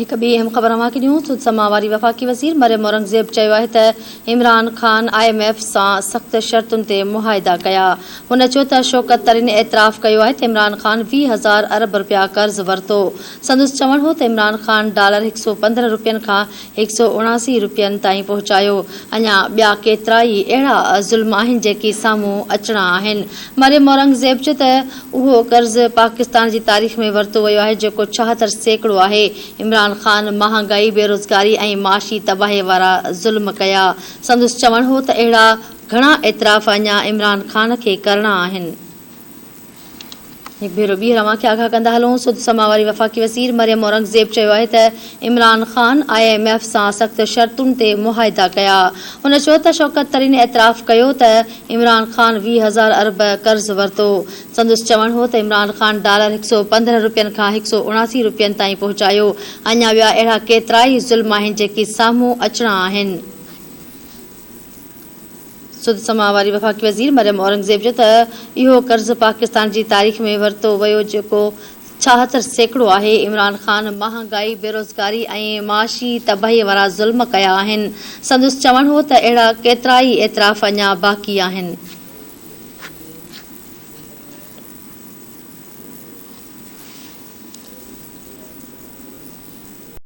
एक ॿी अहम ख़बर अवांखे ॾियूं। सुदसमा वारी वफ़ाक़ी वज़ीर मरियम औरंगज़ेब चयो आहे त इमरान ख़ान IMF सां सख़्त शर्तुनि ते मुआहिदा कया। हुन चयो त शौकत तरीन एतिराफ़ कयो आहे त इमरान ख़ान 20,000 अरब रुपया कर्ज़ वरितो। संदसि चवणु हो त इमरान ख़ान डॉलर 115 रुपयनि खां 179 रुपयनि ताईं पहुचायो। अञा ॿिया केतिरा ई अहिड़ा ज़ुल्म आहिनि जेकी साम्हूं अचणा आहिनि। मरियम औरंगज़ेब चयो त उहो कर्ज़ पाकिस्तान जी तारीख़ में वरितो वियो आहे जेको 76% आहे। इमरान ख़ान महांगाई, बेरोज़गारी ऐं माशी तबाही वारा ज़ुल्म कया। संदसि चवणु हो त अहिड़ा घणा एतिराफ़ अञा इमरान ख़ान खे करणा आहिनि। हिकु भेरो ॿीहर अव्हांखे आगाह कंदा हलूं। सुदसमा वारी वफ़ाक़ी वज़ीर मरियम औरंगज़ेब चयो आहे त इमरान ख़ान IMF सां सख़्त शर्तुनि ते मुआहिदा कया। हुन चयो त शौकत तरीन एतिराफ़ कयो त इमरान ख़ान 20,000 अरब कर्ज़ वरितो। संदसि चवणु हो त इमरान ख़ान डॉलर 115 रुपयनि खां 179 रुपयनि ताईं पहुचायो। अञा ॿिया अहिड़ा केतिरा ई ज़ुल्म आहिनि जेकी साम्हूं अचणा आहिनि। सुदसमा वारी वफ़ाक़ी वज़ीर मरियम औरंगज़ेब चयो त इहो कर्ज़ पाकिस्तान जी तारीख़ में वरितो वियो जेको 76% आहे। इमरान ख़ान महांगाई, बेरोज़गारी ऐं माशी तबाही वारा ज़ुल्म कया आहिनि। संदसि चवणु हो त अहिड़ा केतिरा ई एतिराफ़ अञा बाक़ी आहिनि।